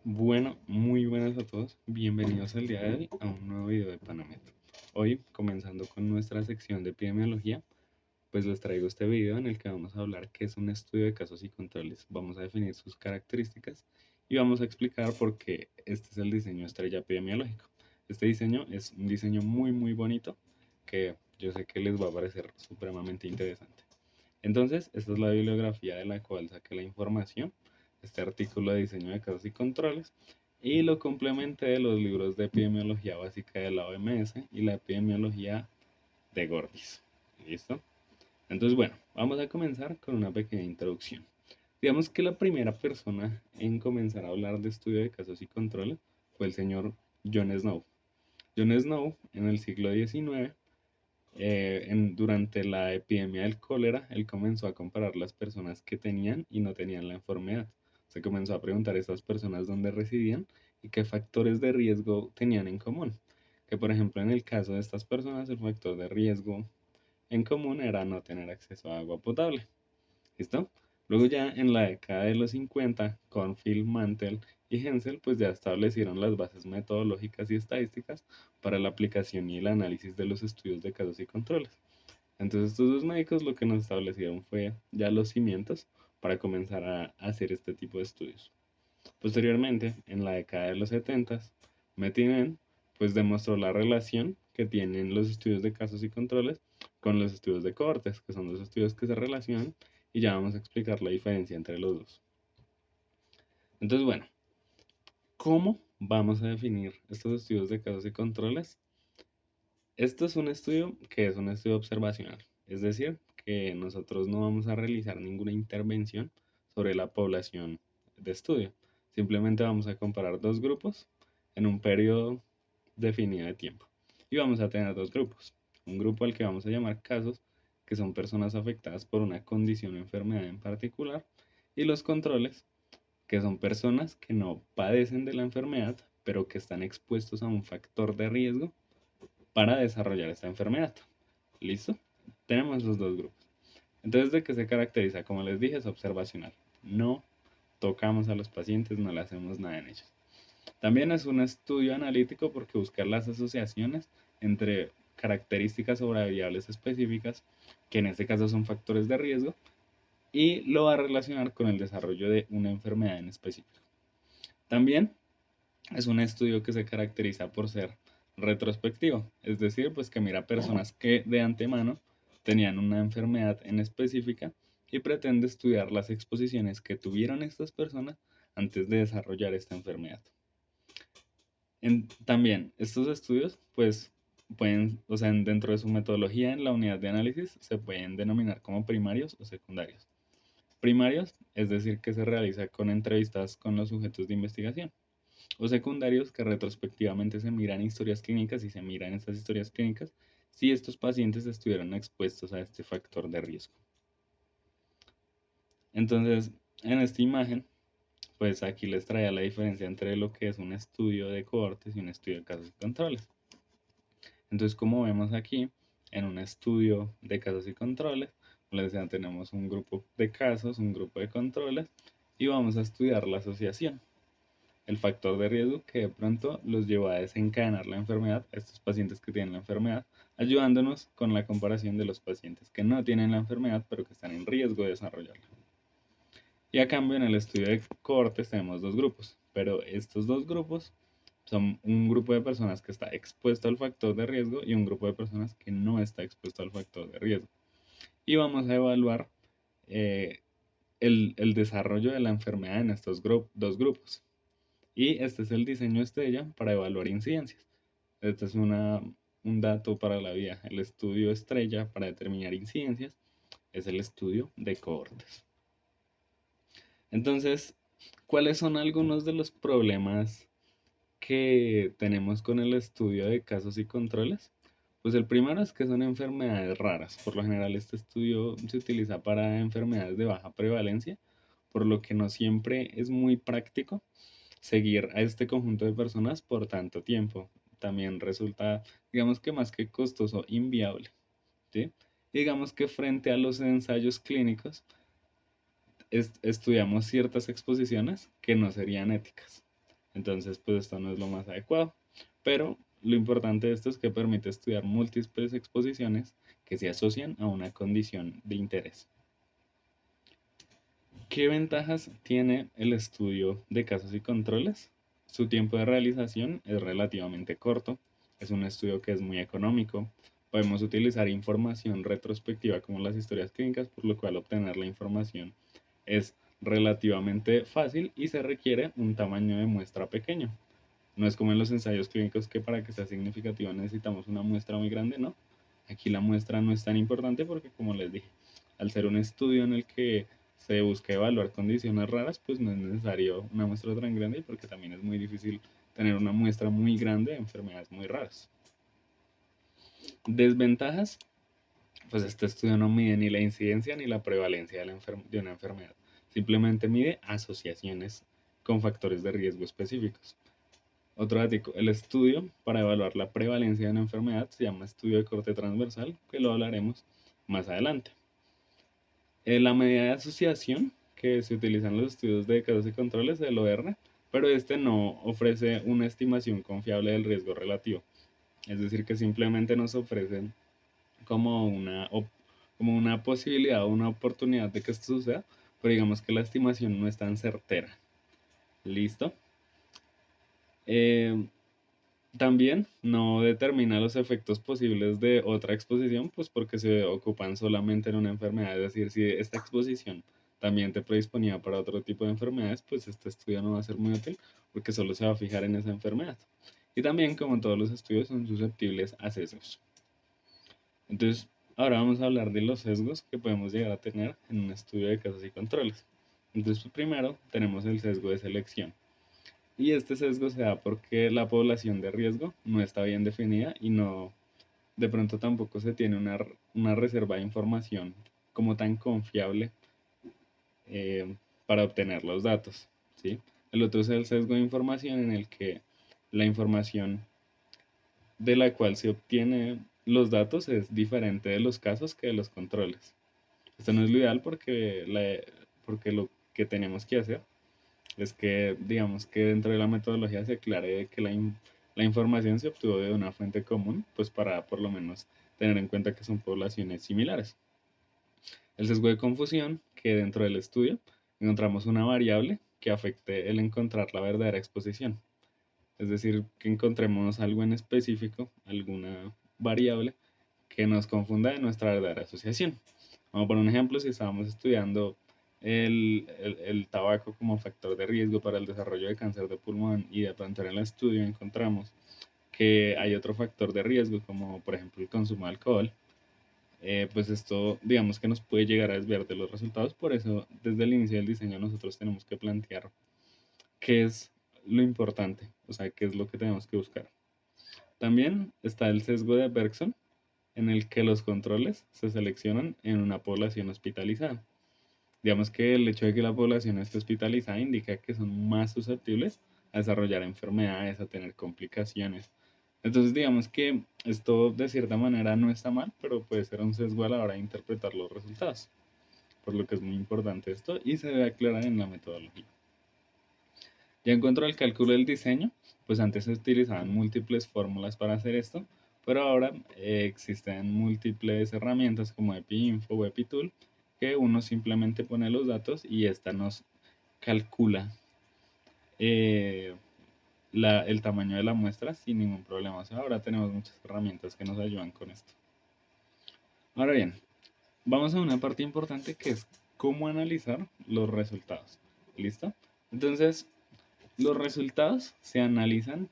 Bueno, muy buenas a todos. Bienvenidos al día de hoy a un nuevo video de Panametro. Hoy, comenzando con nuestra sección de epidemiología, pues les traigo este video en el que vamos a hablar qué es un estudio de casos y controles. Vamos a definir sus características y vamos a explicar por qué este es el diseño estrella epidemiológico. Este diseño es un diseño muy bonito que yo sé que les va a parecer supremamente interesante. Entonces, esta es la bibliografía de la cual saqué la información, este artículo de diseño de casos y controles, y lo complementé de los libros de epidemiología básica de la OMS y la epidemiología de Gordis. ¿Listo? Entonces, bueno, vamos a comenzar con una pequeña introducción. Digamos que la primera persona en comenzar a hablar de estudio de casos y controles fue el señor John Snow. John Snow, en el siglo XIX, durante la epidemia del cólera, él comenzó a comparar las personas que tenían y no tenían la enfermedad. Se comenzó a preguntar a estas personas dónde residían y qué factores de riesgo tenían en común. Que por ejemplo en el caso de estas personas el factor de riesgo en común era no tener acceso a agua potable. ¿Listo? Luego ya en la década de los 50, Cornfield, Mantel y Hensel pues ya establecieron las bases metodológicas y estadísticas para la aplicación y el análisis de los estudios de casos y controles. Entonces estos dos médicos lo que nos establecieron fue ya los cimientos para comenzar a hacer este tipo de estudios. Posteriormente, en la década de los 70, Metinen pues demostró la relación que tienen los estudios de casos y controles con los estudios de cohortes, que son los estudios que se relacionan, y ya vamos a explicar la diferencia entre los dos. Entonces, bueno, ¿cómo vamos a definir estos estudios de casos y controles? Esto es un estudio que es un estudio observacional, es decir, que nosotros no vamos a realizar ninguna intervención sobre la población de estudio. Simplemente vamos a comparar dos grupos en un periodo definido de tiempo. Y vamos a tener dos grupos. Un grupo al que vamos a llamar casos, que son personas afectadas por una condición o enfermedad en particular, y los controles, que son personas que no padecen de la enfermedad, pero que están expuestos a un factor de riesgo para desarrollar esta enfermedad. ¿Listo? Tenemos los dos grupos. Entonces, ¿de qué se caracteriza? Como les dije, es observacional. No tocamos a los pacientes, no le hacemos nada en ellos. También es un estudio analítico porque busca las asociaciones entre características sobre variables específicas, que en este caso son factores de riesgo, y lo va a relacionar con el desarrollo de una enfermedad en específico. También es un estudio que se caracteriza por ser retrospectivo, es decir, pues que mira personas que de antemano tenían una enfermedad en específica y pretende estudiar las exposiciones que tuvieron estas personas antes de desarrollar esta enfermedad. También estos estudios, pues pueden, o sea, dentro de su metodología en la unidad de análisis se pueden denominar como primarios o secundarios. Primarios, es decir, que se realiza con entrevistas con los sujetos de investigación, o secundarios, que retrospectivamente se miran historias clínicas y se miran estas historias clínicas si estos pacientes estuvieron expuestos a este factor de riesgo. Entonces, en esta imagen, pues aquí les traía la diferencia entre lo que es un estudio de cohortes y un estudio de casos y controles. Entonces, como vemos aquí, en un estudio de casos y controles, les decía, tenemos un grupo de casos, un grupo de controles, y vamos a estudiar la asociación, el factor de riesgo que de pronto los llevó a desencadenar la enfermedad, a estos pacientes que tienen la enfermedad, ayudándonos con la comparación de los pacientes que no tienen la enfermedad, pero que están en riesgo de desarrollarla. Y a cambio, en el estudio de cohortes tenemos dos grupos, pero estos dos grupos son un grupo de personas que está expuesto al factor de riesgo y un grupo de personas que no está expuesto al factor de riesgo. Y vamos a evaluar eh, el desarrollo de la enfermedad en estos dos grupos. Y este es el diseño estrella para evaluar incidencias. Este es un dato para la vida. El estudio estrella para determinar incidencias es el estudio de cohortes. Entonces, ¿cuáles son algunos de los problemas que tenemos con el estudio de casos y controles? Pues el primero es que son enfermedades raras. Por lo general este estudio se utiliza para enfermedades de baja prevalencia, por lo que no siempre es muy práctico seguir a este conjunto de personas por tanto tiempo. También resulta, digamos que más que costoso, inviable. ¿Sí? Y digamos que frente a los ensayos clínicos, estudiamos ciertas exposiciones que no serían éticas. Entonces, pues esto no es lo más adecuado. Pero lo importante de esto es que permite estudiar múltiples exposiciones que se asocian a una condición de interés. ¿Qué ventajas tiene el estudio de casos y controles? Su tiempo de realización es relativamente corto, es un estudio que es muy económico, podemos utilizar información retrospectiva como las historias clínicas, por lo cual obtener la información es relativamente fácil y se requiere un tamaño de muestra pequeño. No es como en los ensayos clínicos que para que sea significativo necesitamos una muestra muy grande, ¿no? Aquí la muestra no es tan importante porque, como les dije, al ser un estudio en el que se busca evaluar condiciones raras, pues no es necesario una muestra tan grande porque también es muy difícil tener una muestra muy grande de enfermedades muy raras. Desventajas, pues este estudio no mide ni la incidencia ni la prevalencia de una enfermedad, simplemente mide asociaciones con factores de riesgo específicos. Otro dato, el estudio para evaluar la prevalencia de una enfermedad se llama estudio de corte transversal, que lo hablaremos más adelante. La medida de asociación que se utiliza en los estudios de casos y controles es el OR, pero este no ofrece una estimación confiable del riesgo relativo. Es decir, que simplemente nos ofrecen como como una posibilidad o una oportunidad de que esto suceda, pero digamos que la estimación no es tan certera. ¿Listo? También no determina los efectos posibles de otra exposición, pues porque se ocupan solamente en una enfermedad. Es decir, si esta exposición también te predisponía para otro tipo de enfermedades, pues este estudio no va a ser muy útil porque solo se va a fijar en esa enfermedad. Y también, como todos los estudios, son susceptibles a sesgos. Entonces, ahora vamos a hablar de los sesgos que podemos llegar a tener en un estudio de casos y controles. Entonces, primero tenemos el sesgo de selección. Y este sesgo se da porque la población de riesgo no está bien definida y no, de pronto tampoco se tiene una reserva de información como tan confiable eh, para obtener los datos, ¿sí? El otro es el sesgo de información en el que la información de la cual se obtiene los datos es diferente de los casos que de los controles. Esto no es lo ideal porque lo que tenemos que hacer es que, digamos que dentro de la metodología se aclare que la información se obtuvo de una fuente común, pues para por lo menos tener en cuenta que son poblaciones similares. El sesgo de confusión, que dentro del estudio encontramos una variable que afecte el encontrar la verdadera exposición. Es decir, que encontremos algo en específico, alguna variable que nos confunda de nuestra verdadera asociación. Vamos a poner un ejemplo, si estábamos estudiando el tabaco como factor de riesgo para el desarrollo de cáncer de pulmón y de pronto en el estudio encontramos que hay otro factor de riesgo como por ejemplo el consumo de alcohol, pues esto digamos que nos puede llegar a desviar de los resultados. Por eso desde el inicio del diseño nosotros tenemos que plantear qué es lo importante, o sea, qué es lo que tenemos que buscar. También está el sesgo de Bergson, en el que los controles se seleccionan en una población hospitalizada. Digamos que el hecho de que la población esté hospitalizada indica que son más susceptibles a desarrollar enfermedades, a tener complicaciones. Entonces, digamos que esto de cierta manera no está mal, pero puede ser un sesgo a la hora de interpretar los resultados, por lo que es muy importante esto y se debe aclarar en la metodología. Ya en cuanto al cálculo del diseño, pues antes se utilizaban múltiples fórmulas para hacer esto, pero ahora existen múltiples herramientas como EpiInfo o EpiTool que uno simplemente pone los datos y esta nos calcula eh, el tamaño de la muestra sin ningún problema. O sea, ahora tenemos muchas herramientas que nos ayudan con esto. Ahora bien, vamos a una parte importante que es cómo analizar los resultados. ¿Listo? Entonces, los resultados se analizan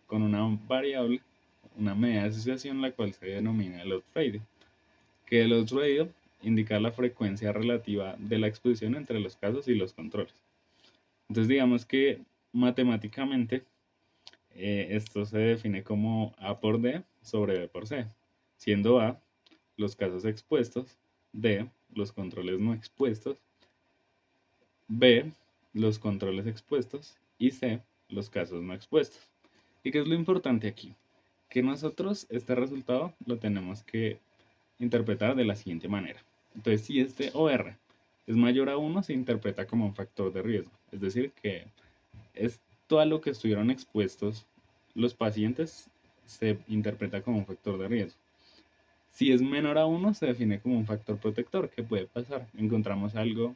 con una variable, una medida de asociación, la cual se denomina el odds ratio, que el odds ratio indica la frecuencia relativa de la exposición entre los casos y los controles. Entonces digamos que matemáticamente esto se define como A por D sobre B por C, siendo A los casos expuestos, D los controles no expuestos, B los controles expuestos y C los casos no expuestos. ¿Y qué es lo importante aquí? Que nosotros este resultado lo tenemos que interpretar de la siguiente manera. Entonces, si este OR es mayor a 1, se interpreta como un factor de riesgo. Es decir, que todo a lo que estuvieron expuestos los pacientes se interpreta como un factor de riesgo. Si es menor a 1, se define como un factor protector. ¿Qué puede pasar? Encontramos algo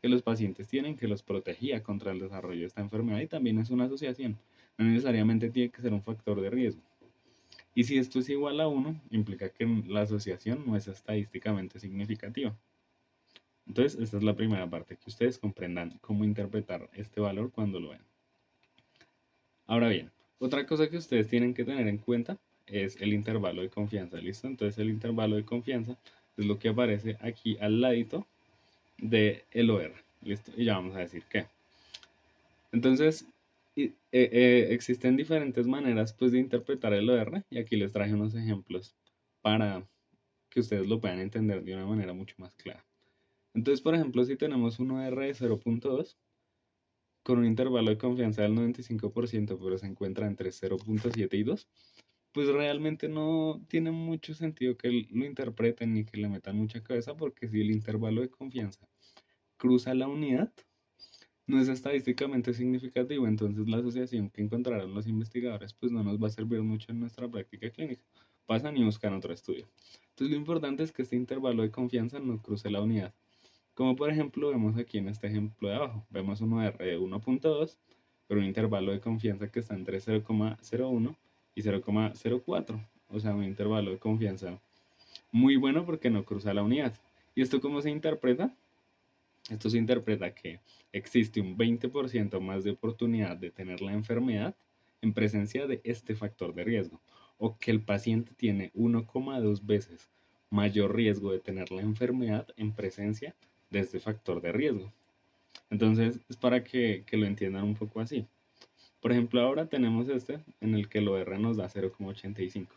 que los pacientes tienen que los protegía contra el desarrollo de esta enfermedad y también es una asociación. No necesariamente tiene que ser un factor de riesgo. Y si esto es igual a 1, implica que la asociación no es estadísticamente significativa. Entonces, esta es la primera parte, que ustedes comprendan cómo interpretar este valor cuando lo ven. Ahora bien, otra cosa que ustedes tienen que tener en cuenta es el intervalo de confianza, ¿listo? Entonces el intervalo de confianza es lo que aparece aquí al ladito de el OR, ¿listo? Y ya vamos a decir qué. Entonces, existen diferentes maneras pues de interpretar el OR y aquí les traje unos ejemplos para que ustedes lo puedan entender de una manera mucho más clara. Entonces, por ejemplo, si tenemos un OR de 0.2, con un intervalo de confianza del 95%, pero se encuentra entre 0.7 y 2, pues realmente no tiene mucho sentido que lo interpreten ni que le metan mucha cabeza, porque si el intervalo de confianza cruza la unidad, no es estadísticamente significativo, entonces la asociación que encontraron los investigadores pues no nos va a servir mucho en nuestra práctica clínica. Pasan y buscan otro estudio. Entonces lo importante es que este intervalo de confianza no cruce la unidad. Como por ejemplo vemos aquí en este ejemplo de abajo, vemos un R de 1.2, pero un intervalo de confianza que está entre 0,01 y 0,04, o sea, un intervalo de confianza muy bueno porque no cruza la unidad. ¿Y esto cómo se interpreta? Esto se interpreta que existe un 20% más de oportunidad de tener la enfermedad en presencia de este factor de riesgo, o que el paciente tiene 1,2 veces mayor riesgo de tener la enfermedad en presencia de este factor de riesgo. Entonces, es para que lo entiendan un poco así. Por ejemplo, ahora tenemos este en el que el OR nos da 0,85.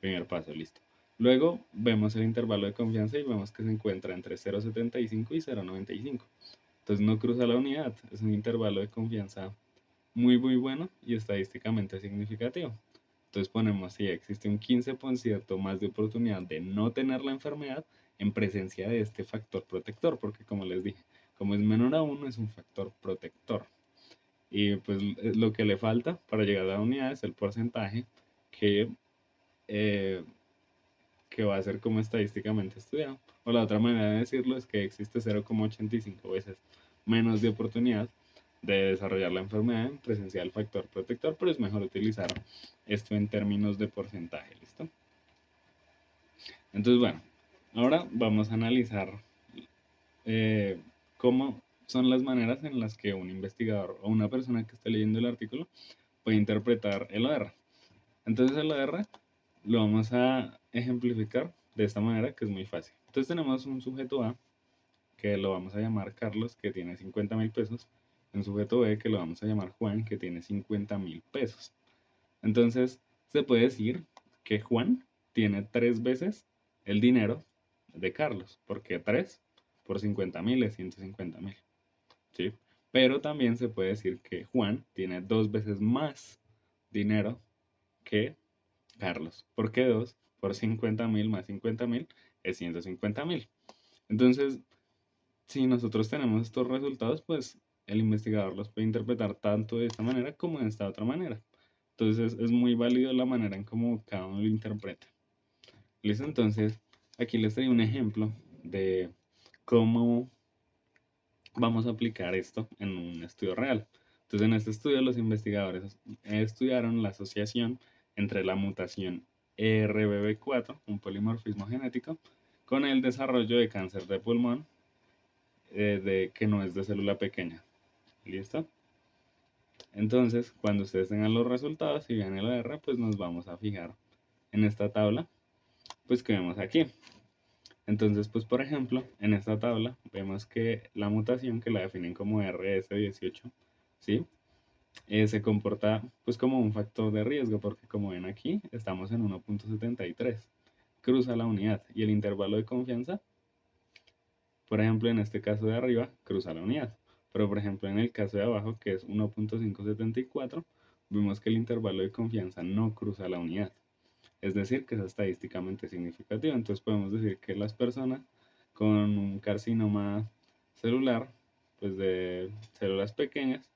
Primer paso, listo. Luego vemos el intervalo de confianza y vemos que se encuentra entre 0,75 y 0,95. Entonces no cruza la unidad, es un intervalo de confianza muy bueno y estadísticamente significativo. Entonces ponemos si existe un 15% más de oportunidad de no tener la enfermedad en presencia de este factor protector, porque como les dije, como es menor a 1 es un factor protector. Y pues lo que le falta para llegar a la unidad es el porcentaje que, eh, que va a ser como estadísticamente estudiado. O la otra manera de decirlo es que existe 0,85 veces menos de oportunidad de desarrollar la enfermedad en presencia del factor protector, pero es mejor utilizar esto en términos de porcentaje, ¿listo? Entonces, bueno, ahora vamos a analizar eh, cómo son las maneras en las que un investigador o una persona que esté leyendo el artículo puede interpretar el OR. Entonces el OR lo vamos a ejemplificar de esta manera que es muy fácil. Entonces tenemos un sujeto A que lo vamos a llamar Carlos, que tiene 50.000 pesos, un sujeto B que lo vamos a llamar Juan, que tiene 50.000 pesos. Entonces se puede decir que Juan tiene 3 veces el dinero de Carlos, porque 3 por 50.000 es 150.000, ¿sí? Pero también se puede decir que Juan tiene 2 veces más dinero que Carlos. ¿Por qué 2? Por 50.000 más 50.000 es 150.000. Entonces, si nosotros tenemos estos resultados, pues el investigador los puede interpretar tanto de esta manera como de esta otra manera. Entonces, es muy válido la manera en cómo cada uno lo interpreta. ¿Listo? Entonces, aquí les traigo un ejemplo de cómo vamos a aplicar esto en un estudio real. Entonces, en este estudio los investigadores estudiaron la asociación entre la mutación ERBB4, un polimorfismo genético, con el desarrollo de cáncer de pulmón que no es de célula pequeña. ¿Listo? Entonces, cuando ustedes tengan los resultados y vean el OR, pues nos vamos a fijar en esta tabla, pues que vemos aquí. Entonces, pues por ejemplo, en esta tabla vemos que la mutación que la definen como RS18, ¿sí? Se comporta pues como un factor de riesgo, porque como ven aquí, estamos en 1.73, cruza la unidad y el intervalo de confianza, por ejemplo, en este caso de arriba, cruza la unidad. Pero por ejemplo, en el caso de abajo, que es 1.574, vemos que el intervalo de confianza no cruza la unidad. Es decir, que es estadísticamente significativo. Entonces podemos decir que las personas con un carcinoma celular, pues de células pequeñas,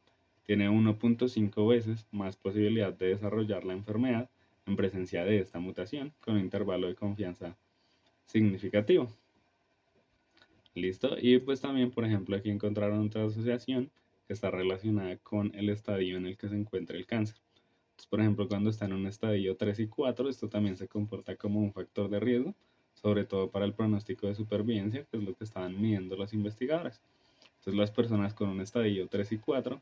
tiene 1.5 veces más posibilidad de desarrollar la enfermedad en presencia de esta mutación con un intervalo de confianza significativo. ¿Listo? Y pues también, por ejemplo, aquí encontraron otra asociación que está relacionada con el estadio en el que se encuentra el cáncer. Entonces, por ejemplo, cuando está en un estadio 3 y 4, esto también se comporta como un factor de riesgo, sobre todo para el pronóstico de supervivencia, que es lo que estaban midiendo los investigadores. Entonces, las personas con un estadio 3 y 4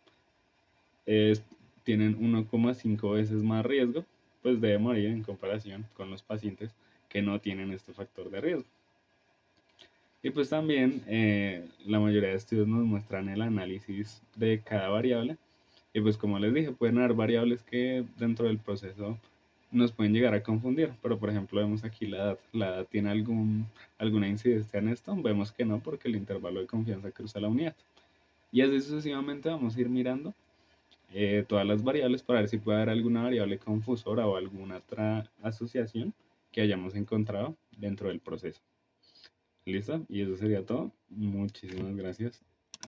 es, tienen 1,5 veces más riesgo pues de morir en comparación con los pacientes que no tienen este factor de riesgo. Y pues también la mayoría de estudios nos muestran el análisis de cada variable. Y pues como les dije, pueden haber variables que dentro del proceso nos pueden llegar a confundir. Pero por ejemplo vemos aquí la edad. ¿La edad tiene alguna incidencia en esto? Vemos que no, porque el intervalo de confianza cruza la unidad. Y así sucesivamente vamos a ir mirando todas las variables para ver si puede haber alguna variable confusora o alguna otra asociación que hayamos encontrado dentro del proceso. ¿Listo? Y eso sería todo. Muchísimas gracias.